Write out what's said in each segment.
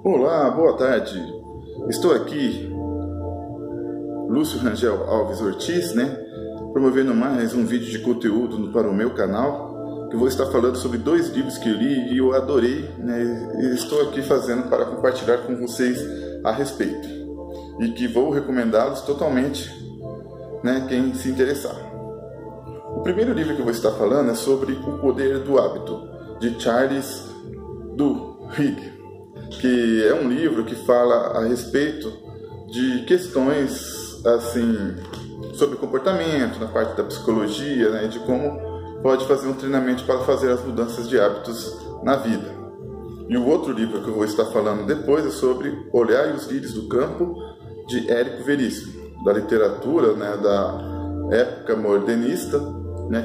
Olá, boa tarde. Estou aqui, Lúcio Rangel Alves Ortiz, promovendo mais um vídeo de conteúdo para o meu canal, que eu vou estar falando sobre 2 livros que eu li e eu adorei, e estou aqui fazendo para compartilhar com vocês a respeito, e que vou recomendá-los totalmente, quem se interessar. O primeiro livro que eu vou estar falando é sobre O Poder do Hábito, de Charles Duhigg, que é um livro que fala a respeito de questões assim sobre comportamento, na parte da psicologia, de como pode fazer um treinamento para fazer as mudanças de hábitos na vida. E o outro livro que eu vou estar falando depois é sobre Olhar e os Lírios do Campo, de Érico Veríssimo, da literatura da época modernista,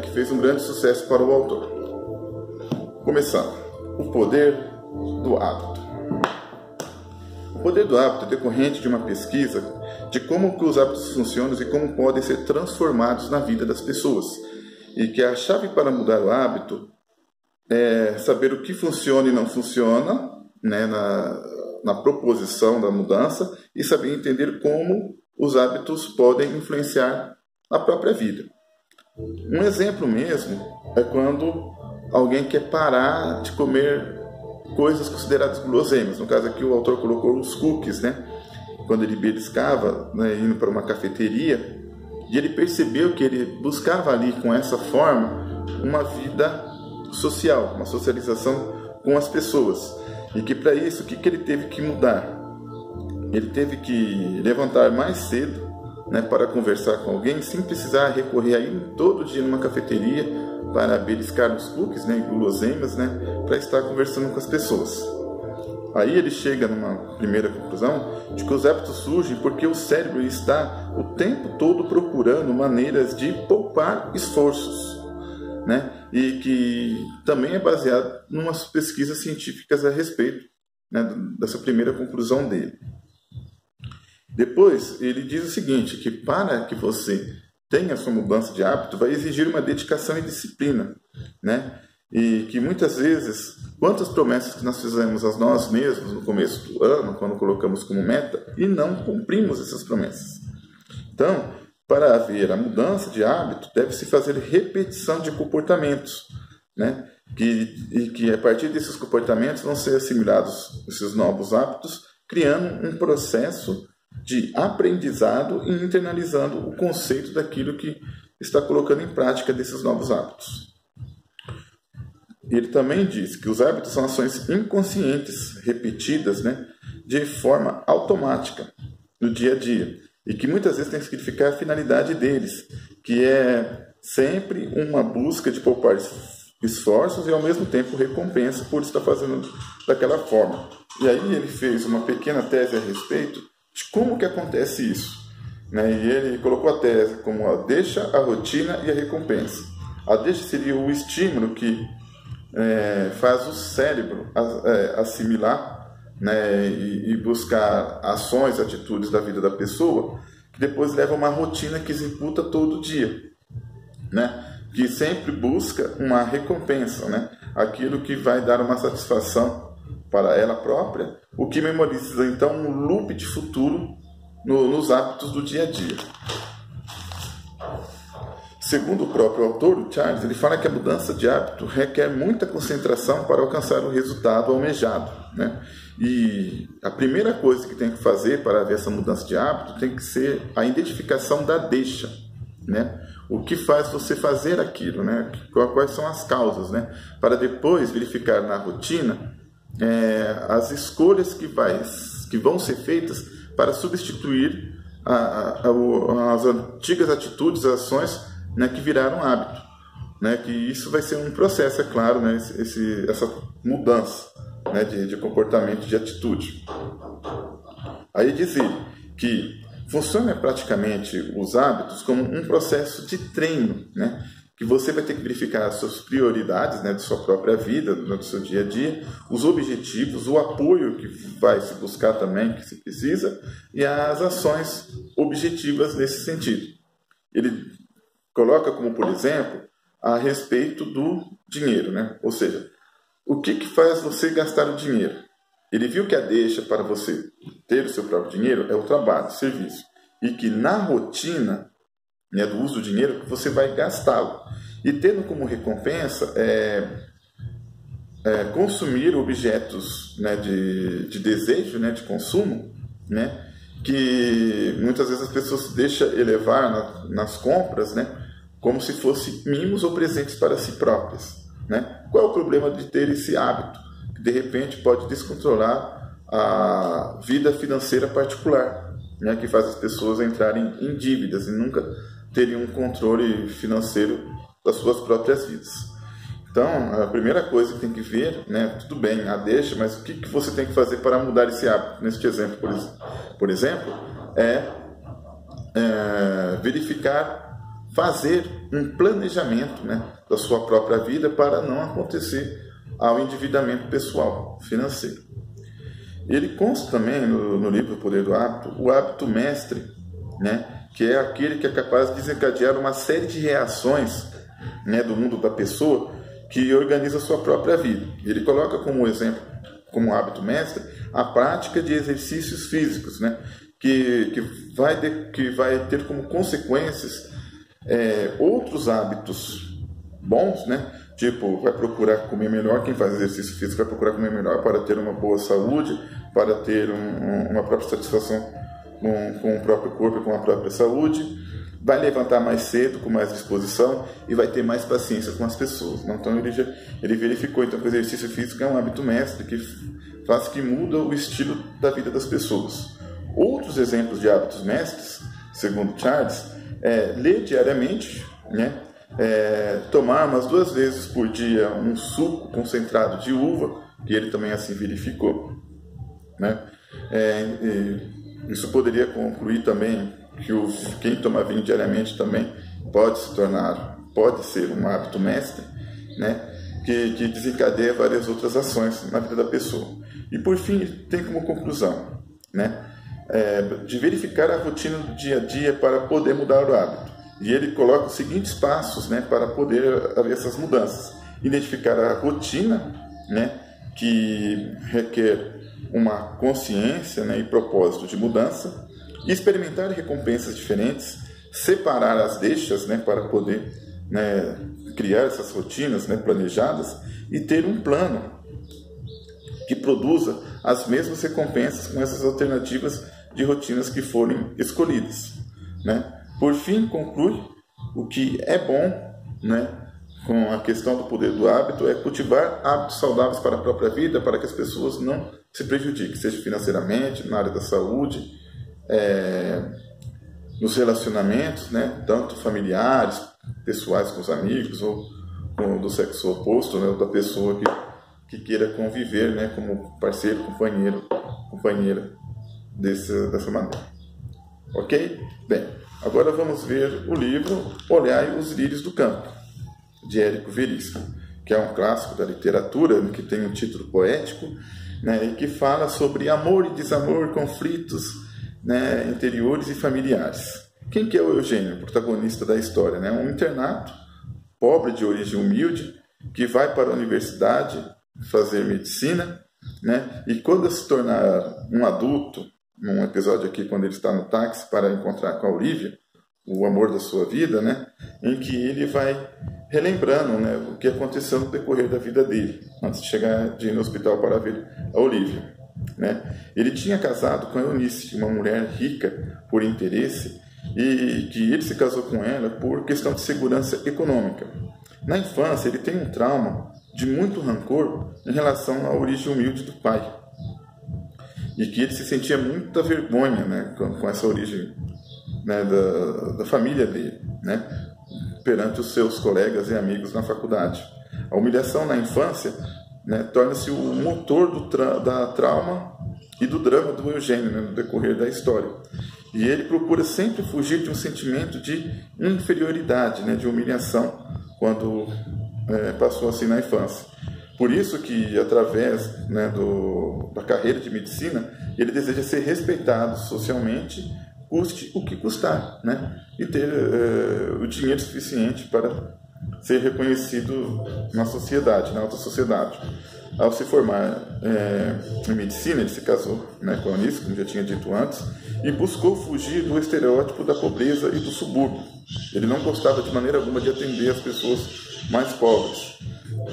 que fez um grande sucesso para o autor. Começando, O Poder do Hábito. O poder do hábito é decorrente de uma pesquisa de como que os hábitos funcionam e como podem ser transformados na vida das pessoas. E que a chave para mudar o hábito é saber o que funciona e não funciona, na proposição da mudança, e saber entender como os hábitos podem influenciar a própria vida. Um exemplo mesmo é quando alguém quer parar de comer coisas consideradas guloseimas. No caso aqui o autor colocou os cookies, quando ele beliscava, indo para uma cafeteria, e ele percebeu que ele buscava ali com essa forma uma vida social, uma socialização com as pessoas, e que para isso o que ele teve que mudar? Ele teve que levantar mais cedo, para conversar com alguém, sem precisar recorrer aí todo dia numa cafeteria para beliscar os cookies, e guloseimas, para estar conversando com as pessoas. Aí ele chega numa primeira conclusão de que os hábitos surgem porque o cérebro está o tempo todo procurando maneiras de poupar esforços, e que também é baseado em umas pesquisas científicas a respeito, dessa primeira conclusão dele. Depois ele diz o seguinte, que para que você tenha a sua mudança de hábito, vai exigir uma dedicação e disciplina, e que muitas vezes, quantas promessas que nós fizemos a nós mesmos no começo do ano, quando colocamos como meta, e não cumprimos essas promessas. Então, para haver a mudança de hábito, deve-se fazer repetição de comportamentos, e que a partir desses comportamentos vão ser assimilados esses novos hábitos, criando um processo de aprendizado e internalizando o conceito daquilo que está colocando em prática desses novos hábitos. Ele também diz que os hábitos são ações inconscientes, repetidas, de forma automática, no dia a dia, e que muitas vezes tem que significar a finalidade deles, que é sempre uma busca de poupar esforços e ao mesmo tempo recompensa por estar fazendo daquela forma. E aí ele fez uma pequena tese a respeito de como que acontece isso, e ele colocou a tese como a deixa, a rotina e a recompensa. A deixa seria o estímulo que faz o cérebro assimilar, e buscar ações, atitudes da vida da pessoa, que depois leva a uma rotina que executa todo dia, que sempre busca uma recompensa, aquilo que vai dar uma satisfação para ela própria, o que memoriza então um loop de futuro nos hábitos do dia a dia. Segundo o próprio autor, o Charles, ele fala que a mudança de hábito requer muita concentração para alcançar o resultado almejado, E a primeira coisa que tem que fazer para haver essa mudança de hábito tem que ser a identificação da deixa, O que faz você fazer aquilo, Quais são as causas, Para depois verificar na rotina as escolhas que vão ser feitas para substituir as antigas atitudes, as ações, que viraram hábito, que isso vai ser um processo, é claro, essa mudança, de comportamento, de atitude. Aí diz ele que funciona praticamente os hábitos como um processo de treino, que você vai ter que verificar as suas prioridades, de sua própria vida, do seu dia a dia, os objetivos, o apoio que vai se buscar também, que se precisa, e as ações objetivas nesse sentido. Ele coloca como, por exemplo, a respeito do dinheiro, Ou seja, o que faz você gastar o dinheiro? Ele viu que a deixa para você ter o seu próprio dinheiro é o trabalho, o serviço. E que na rotina, né, do uso do dinheiro, você vai gastá-lo. E tendo como recompensa consumir objetos, né, de desejo, né, de consumo, né, que muitas vezes as pessoas se deixam elevar nas compras, né, como se fossem mimos ou presentes para si próprias. Né? Qual é o problema de ter esse hábito? Que de repente pode descontrolar a vida financeira particular, né, que faz as pessoas entrarem em dívidas e nunca terem um controle financeiro das suas próprias vidas. Então, a primeira coisa que tem que ver, né, tudo bem, a deixa, mas o que você tem que fazer para mudar esse hábito? Neste exemplo, por exemplo, verificar, fazer um planejamento, né, da sua própria vida para não acontecer ao endividamento pessoal, financeiro. Ele consta também no livro O Poder do Hábito, o hábito mestre, né, que é aquele que é capaz de desencadear uma série de reações, né, do mundo da pessoa, que organiza a sua própria vida. Ele coloca como exemplo, como hábito mestre, a prática de exercícios físicos, né, que vai ter como consequências outros hábitos bons, né, tipo, vai procurar comer melhor. Quem faz exercício físico vai procurar comer melhor para ter uma boa saúde, para ter uma própria satisfação com o próprio corpo e com a própria saúde. Vai levantar mais cedo, com mais disposição, e vai ter mais paciência com as pessoas. Então ele verificou então, que o exercício físico é um hábito mestre que faz que muda o estilo da vida das pessoas. Outros exemplos de hábitos mestres, segundo Charles, ler diariamente, né? Tomar umas 2 vezes por dia um suco concentrado de uva, que ele também assim verificou, né? Isso poderia concluir também que quem toma vinho diariamente também pode ser um hábito mestre, né, que desencadeia várias outras ações na vida da pessoa. E por fim, ele tem como conclusão, né, de verificar a rotina do dia a dia para poder mudar o hábito. E ele coloca os seguintes passos, né, para poder haver essas mudanças: identificar a rotina, né, que requer uma consciência, né, e propósito de mudança, experimentar recompensas diferentes, separar as deixas, né, para poder, né, criar essas rotinas, né, planejadas, e ter um plano que produza as mesmas recompensas com essas alternativas de rotinas que forem escolhidas, né? Por fim, conclui o que é bom, né, com a questão do poder do hábito, é cultivar hábitos saudáveis para a própria vida, para que as pessoas não se prejudiquem, seja financeiramente, na área da saúde, nos relacionamentos, né, tanto familiares, pessoais com os amigos, ou do sexo oposto, né, ou da pessoa que queira conviver, né, como parceiro, companheira dessa maneira. Ok? Bem, agora vamos ver o livro Olhai os Lírios do Campo, de Érico Veríssimo, que é um clássico da literatura, que tem um título poético, né, e que fala sobre amor e desamor, conflitos, né, interiores e familiares. Quem que é o Eugênio, protagonista da história? Né? Um internato, pobre, de origem humilde, que vai para a universidade fazer medicina, né? E quando se tornar um adulto, num episódio aqui quando ele está no táxi para encontrar com a Olivia, o amor da sua vida, né, em que ele vai relembrando, né, o que aconteceu no decorrer da vida dele, antes de ir no hospital para ver a Olivia. Né? Ele tinha casado com a Eunice, uma mulher rica por interesse, e que ele se casou com ela por questão de segurança econômica. Na infância, ele tem um trauma de muito rancor em relação à origem humilde do pai, e que ele se sentia muita vergonha, né, com essa origem, né, da família dele, né, perante os seus colegas e amigos na faculdade. A humilhação na infância, né, torna-se o motor da trauma e do drama do Eugênio, né, no decorrer da história. E ele procura sempre fugir de um sentimento de inferioridade, né, de humilhação, quando passou assim na infância. Por isso que, através, né, da carreira de medicina, ele deseja ser respeitado socialmente, custe o que custar, né, e ter o dinheiro suficiente para ser reconhecido na sociedade, na alta sociedade. Ao se formar em medicina, ele se casou, né, com a Eunice, como já tinha dito antes, e buscou fugir do estereótipo da pobreza e do subúrbio. Ele não gostava de maneira alguma de atender as pessoas mais pobres.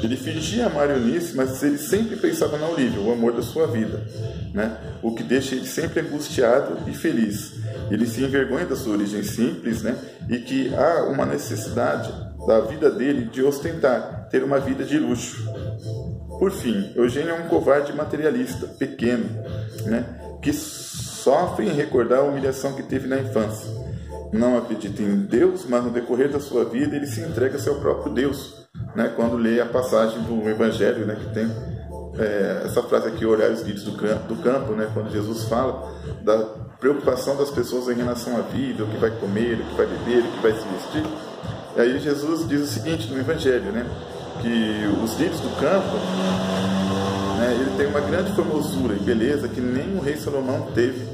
Ele fingia amar a Eunice, mas ele sempre pensava na Olívia, o amor da sua vida, né? O que deixa ele sempre angustiado e feliz. Ele se envergonha da sua origem simples, né? E que há uma necessidade da vida dele de ostentar, ter uma vida de luxo. Por fim, Eugênio é um covarde materialista, pequeno, né? Que sofre em recordar a humilhação que teve na infância. Não acredita em Deus, mas no decorrer da sua vida ele se entrega a seu próprio Deus, né? Quando lê a passagem do Evangelho, né? Que tem essa frase aqui, olhar os lírios do campo, né? Quando Jesus fala da preocupação das pessoas em relação à vida, o que vai comer, o que vai beber, o que vai se vestir. E aí Jesus diz o seguinte no Evangelho, né? Que os lírios do campo, né, ele tem uma grande formosura e beleza que nem o rei Salomão teve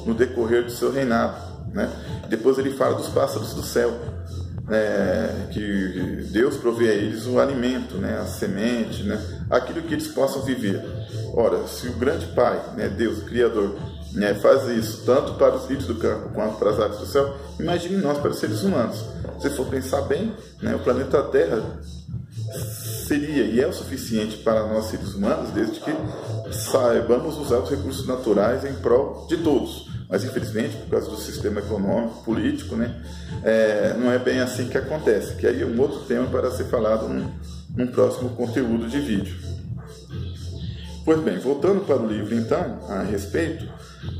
no decorrer do seu reinado, né? Depois ele fala dos pássaros do céu, que Deus provê a eles o alimento, né, a semente, né, aquilo que eles possam viver. Ora, se o grande Pai, né, Deus, o Criador, né, faz isso tanto para os lírios do campo quanto para as aves do céu, imagine nós para os seres humanos. Se for pensar bem, né, o planeta Terra seria e é o suficiente para nós seres humanos, desde que saibamos usar os recursos naturais em prol de todos. Mas infelizmente, por causa do sistema econômico, político, né, não é bem assim que acontece, que aí é um outro tema para ser falado num próximo conteúdo de vídeo. Pois bem, voltando para o livro então, a respeito,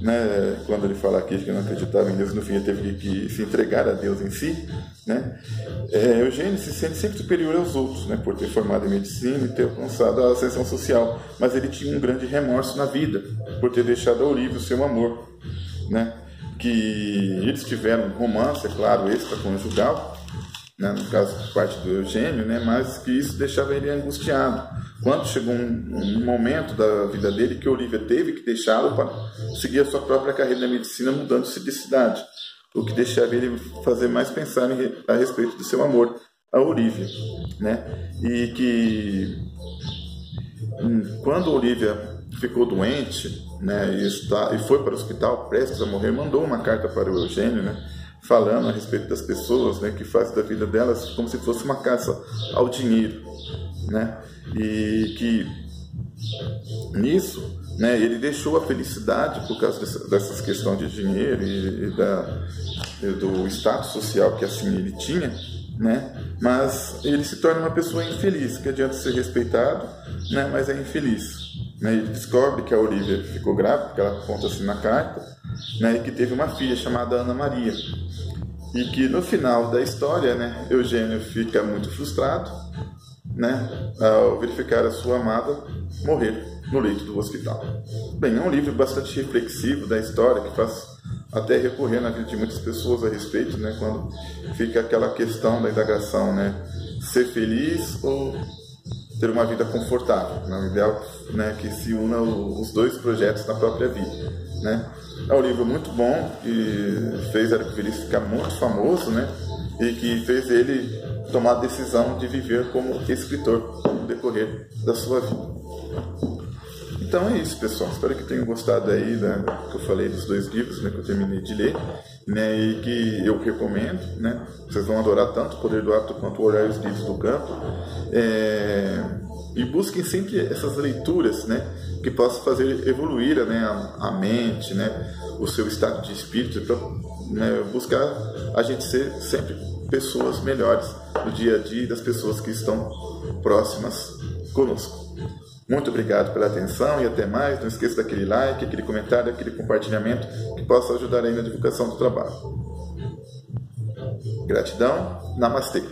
né, quando ele fala aqui que não acreditava em Deus, no fim ele teve que se entregar a Deus em si, né, Eugênio se sente sempre superior aos outros, né, por ter formado em medicina e ter alcançado a ascensão social, mas ele tinha um grande remorso na vida, por ter deixado a Olívia o seu amor, né, que eles tiveram um romance, é claro, extraconjugal, né, no caso por parte do Eugênio, né, mas que isso deixava ele angustiado. Quando chegou um momento da vida dele que a Olívia teve que deixá-lo para seguir a sua própria carreira na medicina, mudando-se de cidade, o que deixava ele fazer mais pensar a respeito do seu amor a Olívia, né, e que quando a Olívia ficou doente, né, e foi para o hospital prestes a morrer, mandou uma carta para o Eugênio, né, falando a respeito das pessoas, né, que fazem da vida delas como se fosse uma caça ao dinheiro, né, e que nisso, né, ele deixou a felicidade por causa dessas questões de dinheiro e do status social que assim ele tinha, né, mas ele se torna uma pessoa infeliz, que adianta ser respeitado, né, mas é infeliz. Né, ele descobre que a Olívia ficou grávida, porque ela conta assim na carta, né, e que teve uma filha chamada Ana Maria. E que no final da história, né, Eugênio fica muito frustrado, né, ao verificar a sua amada morrer no leito do hospital. Bem, é um livro bastante reflexivo da história, que faz até recorrer na vida de muitas pessoas a respeito, né, quando fica aquela questão da indagação, né, ser feliz ou ter uma vida confortável, né? O ideal, né, que se una os dois projetos na própria vida, né? É um livro muito bom que fez Érico ficar muito famoso, né, e que fez ele tomar a decisão de viver como escritor no decorrer da sua vida. Então é isso, pessoal. Espero que tenham gostado aí que eu falei dos dois livros, né, que eu terminei de ler, né, e que eu recomendo, né. Vocês vão adorar tanto O Poder do Hábito quanto Olhar os Lírios do Campo. E busquem sempre essas leituras, né, que possam fazer evoluir, né, a mente, né, o seu estado de espírito, para, né, buscar a gente ser sempre pessoas melhores no dia a dia das pessoas que estão próximas conosco. Muito obrigado pela atenção e até mais. Não esqueça daquele like, aquele comentário, aquele compartilhamento que possa ajudar aí na divulgação do trabalho. Gratidão. Namastê.